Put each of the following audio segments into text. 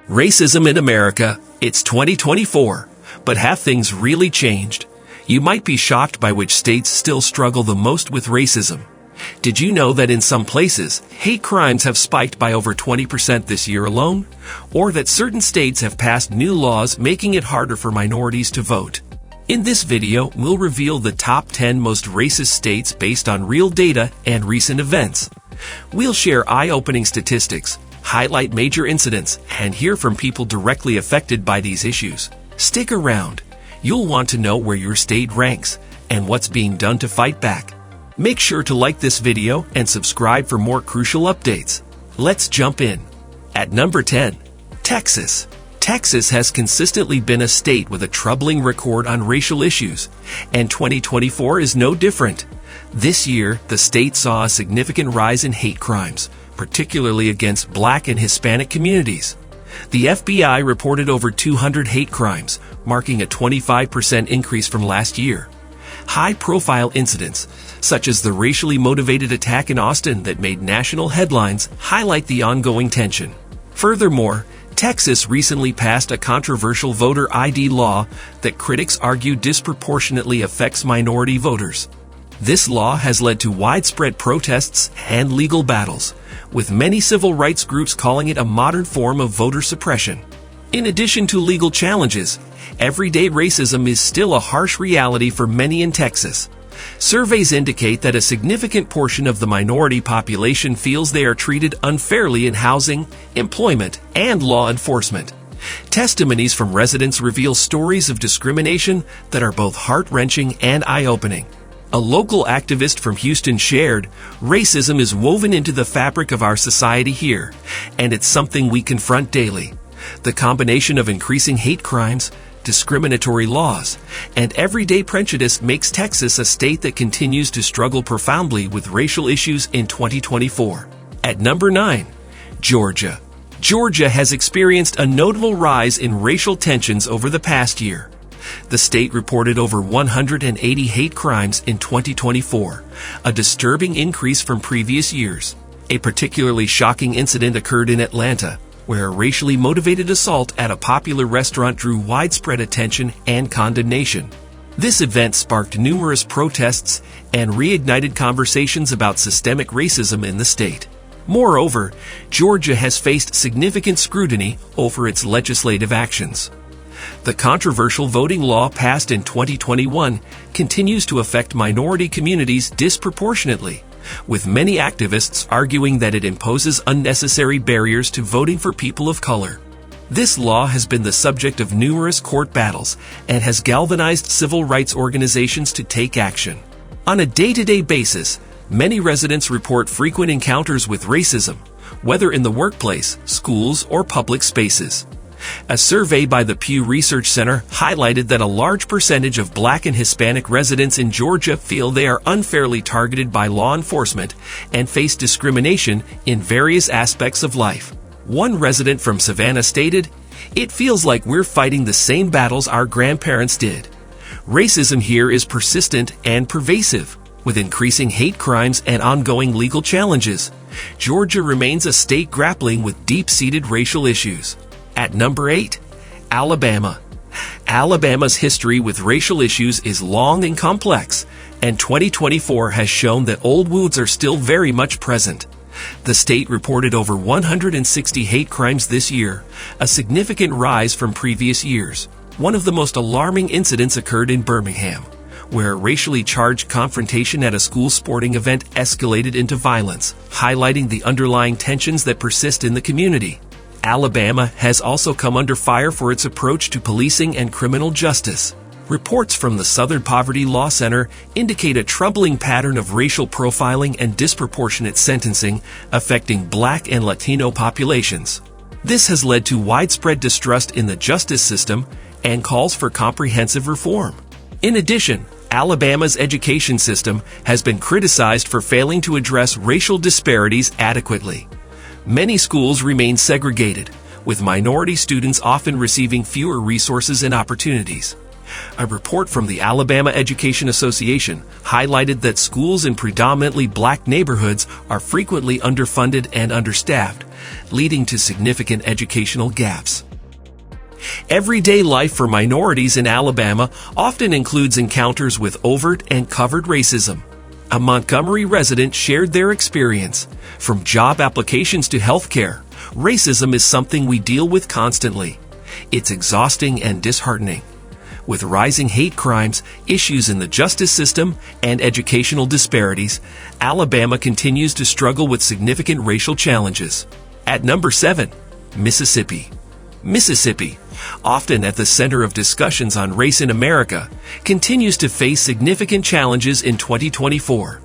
Racism in America, it's 2024, but have things really changed? You might be shocked by which states still struggle the most with racism. Did you know that in some places, hate crimes have spiked by over 20% this year alone? Or that certain states have passed new laws making it harder for minorities to vote? In this video, we'll reveal the top 10 most racist states based on real data and recent events. We'll share eye-opening statistics, highlight major incidents, and hear from people directly affected by these issues. Stick around. You'll want to know where your state ranks and what's being done to fight back. Make sure to like this video and subscribe for more crucial updates. Let's jump in. At number 10, Texas. Texas has consistently been a state with a troubling record on racial issues, and 2024 is no different. This year, the state saw a significant rise in hate crimes, particularly against Black and Hispanic communities. The FBI reported over 200 hate crimes, marking a 25% increase from last year. High-profile incidents, such as the racially motivated attack in Austin that made national headlines, highlight the ongoing tension. Furthermore, Texas recently passed a controversial voter ID law that critics argue disproportionately affects minority voters. This law has led to widespread protests and legal battles, with many civil rights groups calling it a modern form of voter suppression. In addition to legal challenges, everyday racism is still a harsh reality for many in Texas. Surveys indicate that a significant portion of the minority population feels they are treated unfairly in housing, employment, and law enforcement. Testimonies from residents reveal stories of discrimination that are both heart-wrenching and eye-opening. A local activist from Houston shared, "Racism is woven into the fabric of our society here, and it's something we confront daily. The combination of increasing hate crimes, discriminatory laws, and everyday prejudice makes Texas a state that continues to struggle profoundly with racial issues in 2024. At number 9, Georgia. Georgia has experienced a notable rise in racial tensions over the past year. The state reported over 180 hate crimes in 2024, a disturbing increase from previous years. A particularly shocking incident occurred in Atlanta, where a racially motivated assault at a popular restaurant drew widespread attention and condemnation. This event sparked numerous protests and reignited conversations about systemic racism in the state. Moreover, Georgia has faced significant scrutiny over its legislative actions. The controversial voting law passed in 2021 continues to affect minority communities disproportionately, with many activists arguing that it imposes unnecessary barriers to voting for people of color. This law has been the subject of numerous court battles and has galvanized civil rights organizations to take action. On a day-to-day basis, many residents report frequent encounters with racism, whether in the workplace, schools, or public spaces. A survey by the Pew Research Center highlighted that a large percentage of Black and Hispanic residents in Georgia feel they are unfairly targeted by law enforcement and face discrimination in various aspects of life. One resident from Savannah stated, "It feels like we're fighting the same battles our grandparents did." Racism here is persistent and pervasive, with increasing hate crimes and ongoing legal challenges. Georgia remains a state grappling with deep-seated racial issues. At number 8, Alabama. Alabama's history with racial issues is long and complex, and 2024 has shown that old wounds are still very much present. The state reported over 160 hate crimes this year, a significant rise from previous years. One of the most alarming incidents occurred in Birmingham, where a racially charged confrontation at a school sporting event escalated into violence, highlighting the underlying tensions that persist in the community. Alabama has also come under fire for its approach to policing and criminal justice. Reports from the Southern Poverty Law Center indicate a troubling pattern of racial profiling and disproportionate sentencing affecting Black and Latino populations. This has led to widespread distrust in the justice system and calls for comprehensive reform. In addition, Alabama's education system has been criticized for failing to address racial disparities adequately. Many schools remain segregated, with minority students often receiving fewer resources and opportunities. A report from the Alabama Education Association highlighted that schools in predominantly black neighborhoods are frequently underfunded and understaffed, leading to significant educational gaps. Everyday life for minorities in Alabama often includes encounters with overt and covered racism. A Montgomery resident shared their experience. From job applications to healthcare, racism is something we deal with constantly. It's exhausting and disheartening. With rising hate crimes, issues in the justice system, and educational disparities, Alabama continues to struggle with significant racial challenges. At number 7, Mississippi. Mississippi, often at the center of discussions on race in America, continues to face significant challenges in 2024.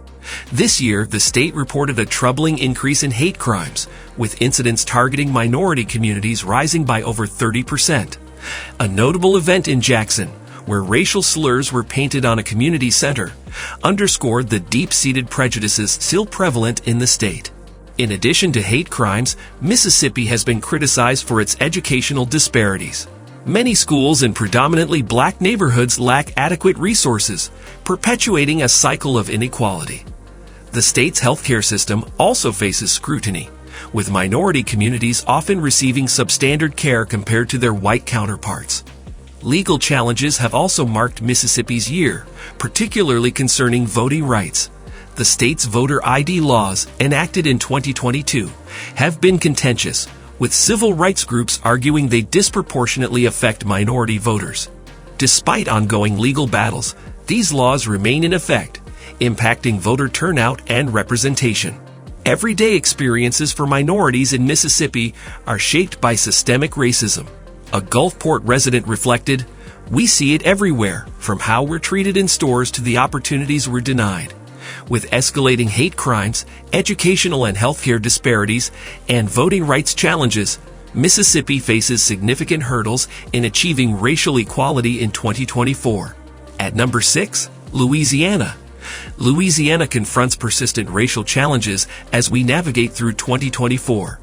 This year, the state reported a troubling increase in hate crimes, with incidents targeting minority communities rising by over 30%. A notable event in Jackson, where racial slurs were painted on a community center, underscored the deep-seated prejudices still prevalent in the state. In addition to hate crimes, Mississippi has been criticized for its educational disparities. Many schools in predominantly black neighborhoods lack adequate resources, perpetuating a cycle of inequality. The state's healthcare system also faces scrutiny, with minority communities often receiving substandard care compared to their white counterparts. Legal challenges have also marked Mississippi's year, particularly concerning voting rights. The state's voter ID laws, enacted in 2022, have been contentious, with civil rights groups arguing they disproportionately affect minority voters. Despite ongoing legal battles, these laws remain in effect, impacting voter turnout and representation. Everyday experiences for minorities in Mississippi are shaped by systemic racism. A Gulfport resident reflected, "We see it everywhere, from how we're treated in stores to the opportunities we're denied." With escalating hate crimes, educational and healthcare disparities, and voting rights challenges, Mississippi faces significant hurdles in achieving racial equality in 2024. At number 6, Louisiana. Louisiana confronts persistent racial challenges as we navigate through 2024.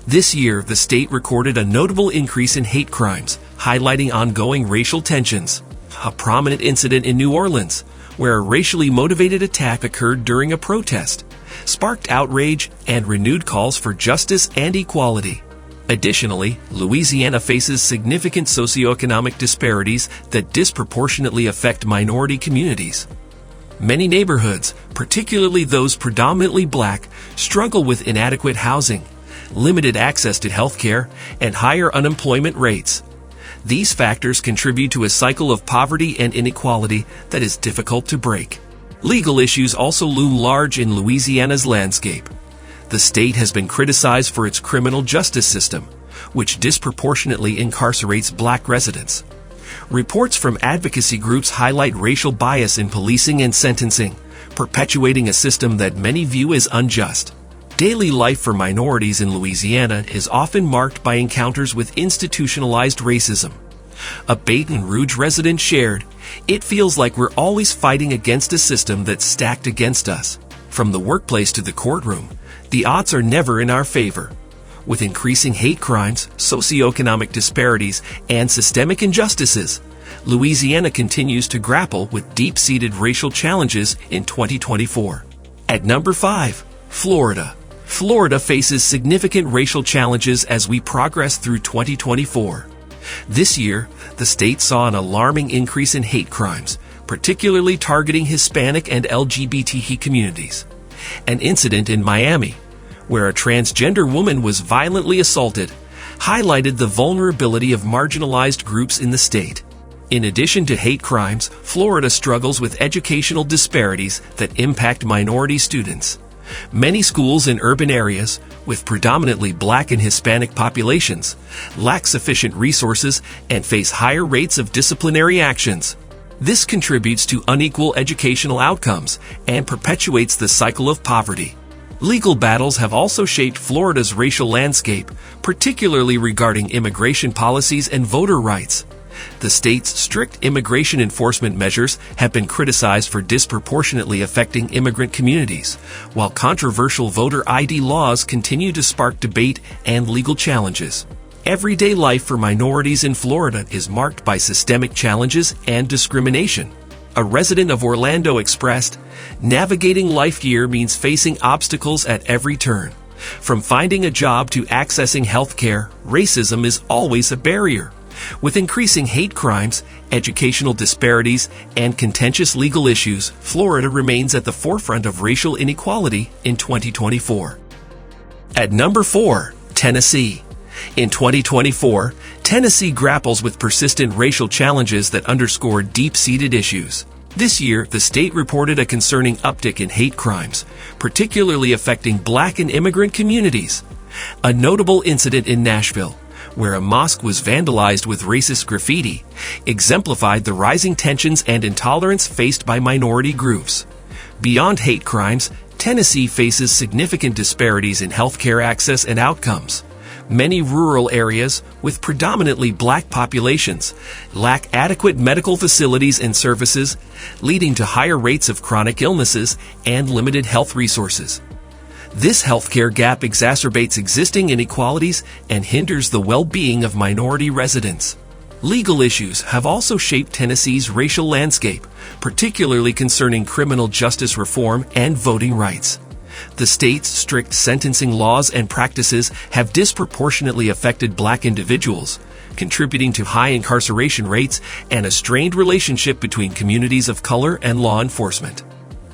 This year, the state recorded a notable increase in hate crimes, highlighting ongoing racial tensions. A prominent incident in New Orleans, where a racially motivated attack occurred during a protest, sparked outrage and renewed calls for justice and equality. Additionally, Louisiana faces significant socioeconomic disparities that disproportionately affect minority communities. Many neighborhoods, particularly those predominantly black, struggle with inadequate housing, limited access to healthcare, and higher unemployment rates. These factors contribute to a cycle of poverty and inequality that is difficult to break. Legal issues also loom large in Louisiana's landscape. The state has been criticized for its criminal justice system, which disproportionately incarcerates black residents. Reports from advocacy groups highlight racial bias in policing and sentencing, perpetuating a system that many view as unjust. Daily life for minorities in Louisiana is often marked by encounters with institutionalized racism. A Baton Rouge resident shared, "It feels like we're always fighting against a system that's stacked against us. From the workplace to the courtroom, the odds are never in our favor." With increasing hate crimes, socioeconomic disparities, and systemic injustices, Louisiana continues to grapple with deep-seated racial challenges in 2024. At number 5, Florida. Florida faces significant racial challenges as we progress through 2024. This year, the state saw an alarming increase in hate crimes, particularly targeting Hispanic and LGBT communities. An incident in Miami, where a transgender woman was violently assaulted, highlighted the vulnerability of marginalized groups in the state. In addition to hate crimes, Florida struggles with educational disparities that impact minority students. Many schools in urban areas, with predominantly black and Hispanic populations, lack sufficient resources and face higher rates of disciplinary actions. This contributes to unequal educational outcomes and perpetuates the cycle of poverty. Legal battles have also shaped Florida's racial landscape, particularly regarding immigration policies and voter rights. The state's strict immigration enforcement measures have been criticized for disproportionately affecting immigrant communities, while controversial voter ID laws continue to spark debate and legal challenges. Everyday life for minorities in Florida is marked by systemic challenges and discrimination. A resident of Orlando expressed, "Navigating life here means facing obstacles at every turn. From finding a job to accessing health care, racism is always a barrier. With increasing hate crimes, educational disparities, and contentious legal issues, Florida remains at the forefront of racial inequality in 2024. At number 4, Tennessee. In 2024, Tennessee grapples with persistent racial challenges that underscore deep-seated issues. This year, the state reported a concerning uptick in hate crimes, particularly affecting Black and immigrant communities. A notable incident in Nashville, where a mosque was vandalized with racist graffiti, exemplified the rising tensions and intolerance faced by minority groups. Beyond hate crimes, Tennessee faces significant disparities in healthcare access and outcomes. Many rural areas, with predominantly Black populations, lack adequate medical facilities and services, leading to higher rates of chronic illnesses and limited health resources. This healthcare gap exacerbates existing inequalities and hinders the well-being of minority residents. Legal issues have also shaped Tennessee's racial landscape, particularly concerning criminal justice reform and voting rights. The state's strict sentencing laws and practices have disproportionately affected Black individuals, contributing to high incarceration rates and a strained relationship between communities of color and law enforcement.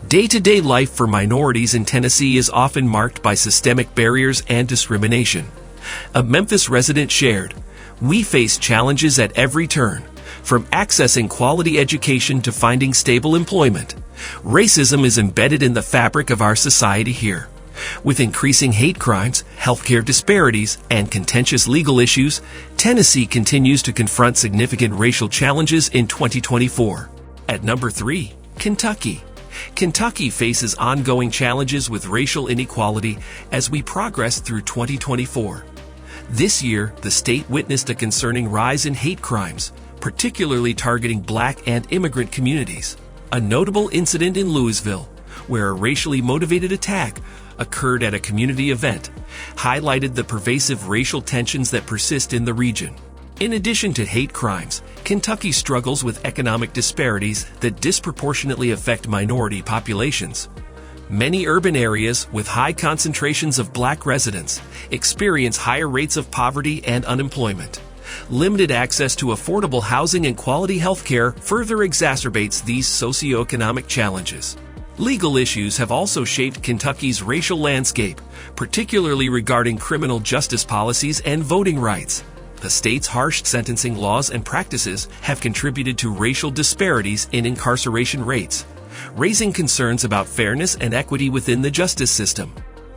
Day-to-day life for minorities in Tennessee is often marked by systemic barriers and discrimination. A Memphis resident shared, "We face challenges at every turn, from accessing quality education to finding stable employment. Racism is embedded in the fabric of our society here. With increasing hate crimes, healthcare disparities, and contentious legal issues, Tennessee continues to confront significant racial challenges in 2024. At number 3, Kentucky. Kentucky faces ongoing challenges with racial inequality as we progress through 2024. This year, the state witnessed a concerning rise in hate crimes, particularly targeting Black and immigrant communities. A notable incident in Louisville, where a racially motivated attack occurred at a community event, highlighted the pervasive racial tensions that persist in the region. In addition to hate crimes, Kentucky struggles with economic disparities that disproportionately affect minority populations. Many urban areas with high concentrations of Black residents experience higher rates of poverty and unemployment. Limited access to affordable housing and quality health care further exacerbates these socioeconomic challenges. Legal issues have also shaped Kentucky's racial landscape, particularly regarding criminal justice policies and voting rights. The state's harsh sentencing laws and practices have contributed to racial disparities in incarceration rates, raising concerns about fairness and equity within the justice system.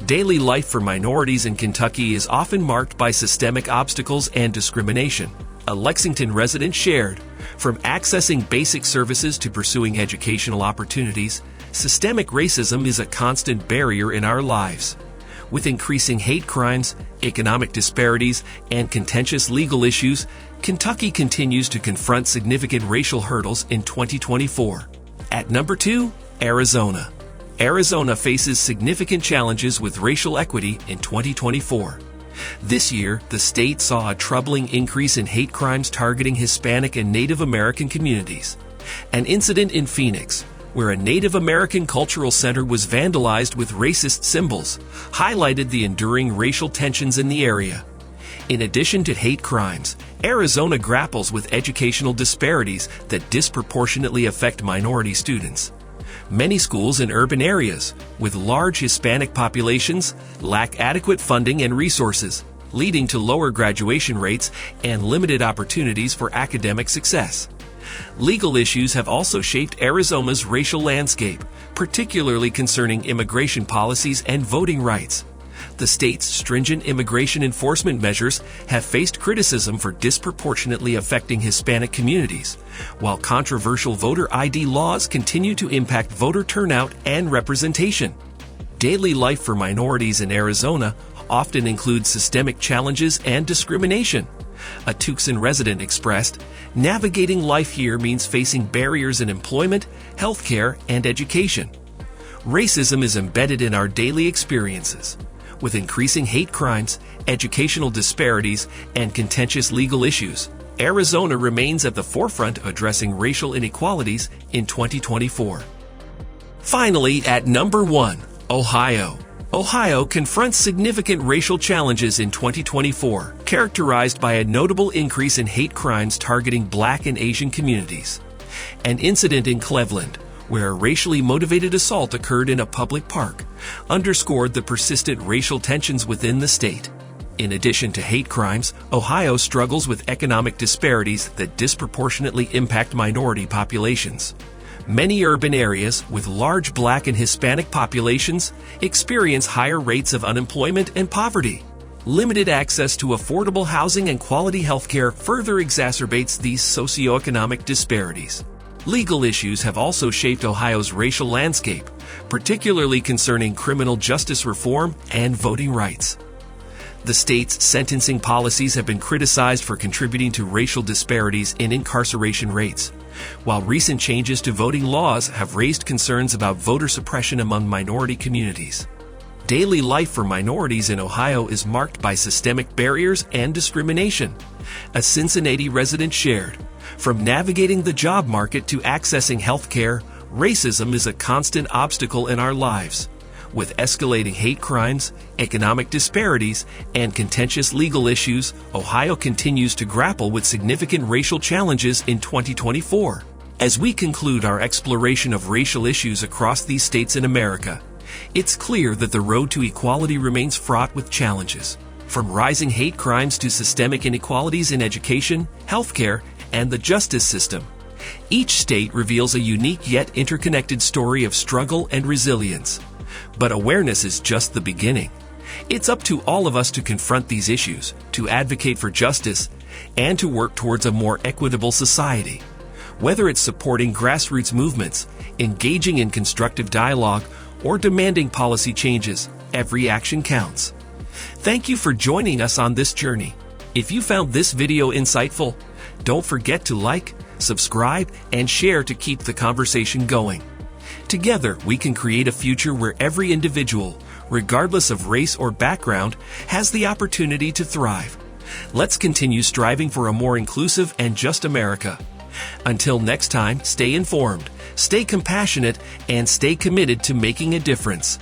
Daily life for minorities in Kentucky is often marked by systemic obstacles and discrimination. A Lexington resident shared, "From accessing basic services to pursuing educational opportunities, systemic racism is a constant barrier in our lives. With increasing hate crimes, economic disparities, and contentious legal issues, Kentucky continues to confront significant racial hurdles in 2024. At number 2, Arizona. Arizona faces significant challenges with racial equity in 2024. This year, the state saw a troubling increase in hate crimes targeting Hispanic and Native American communities. An incident in Phoenix, where a Native American cultural center was vandalized with racist symbols, highlighted the enduring racial tensions in the area. In addition to hate crimes, Arizona grapples with educational disparities that disproportionately affect minority students. Many schools in urban areas with large Hispanic populations lack adequate funding and resources, leading to lower graduation rates and limited opportunities for academic success. Legal issues have also shaped Arizona's racial landscape, particularly concerning immigration policies and voting rights. The state's stringent immigration enforcement measures have faced criticism for disproportionately affecting Hispanic communities, while controversial voter ID laws continue to impact voter turnout and representation. Daily life for minorities in Arizona often includes systemic challenges and discrimination. A Tucson resident expressed, "Navigating life here means facing barriers in employment, healthcare, and education. Racism is embedded in our daily experiences. With increasing hate crimes, educational disparities, and contentious legal issues, Arizona remains at the forefront of addressing racial inequalities in 2024. Finally, at number 1, Ohio. Ohio confronts significant racial challenges in 2024, characterized by a notable increase in hate crimes targeting Black and Asian communities. An incident in Cleveland, where a racially motivated assault occurred in a public park, underscored the persistent racial tensions within the state. In addition to hate crimes, Ohio struggles with economic disparities that disproportionately impact minority populations. Many urban areas with large Black and Hispanic populations experience higher rates of unemployment and poverty. Limited access to affordable housing and quality health care further exacerbates these socioeconomic disparities. Legal issues have also shaped Ohio's racial landscape, particularly concerning criminal justice reform and voting rights. The state's sentencing policies have been criticized for contributing to racial disparities in incarceration rates, while recent changes to voting laws have raised concerns about voter suppression among minority communities. Daily life for minorities in Ohio is marked by systemic barriers and discrimination. A Cincinnati resident shared, "From navigating the job market to accessing health care, racism is a constant obstacle in our lives." With escalating hate crimes, economic disparities, and contentious legal issues, Ohio continues to grapple with significant racial challenges in 2024. As we conclude our exploration of racial issues across these states in America, it's clear that the road to equality remains fraught with challenges. From rising hate crimes to systemic inequalities in education, healthcare, and the justice system, each state reveals a unique yet interconnected story of struggle and resilience. But awareness is just the beginning. It's up to all of us to confront these issues, to advocate for justice, and to work towards a more equitable society. Whether it's supporting grassroots movements, engaging in constructive dialogue, or demanding policy changes, every action counts. Thank you for joining us on this journey. If you found this video insightful, don't forget to like, subscribe, and share to keep the conversation going. Together, we can create a future where every individual, regardless of race or background, has the opportunity to thrive. Let's continue striving for a more inclusive and just America. Until next time, stay informed, stay compassionate, and stay committed to making a difference.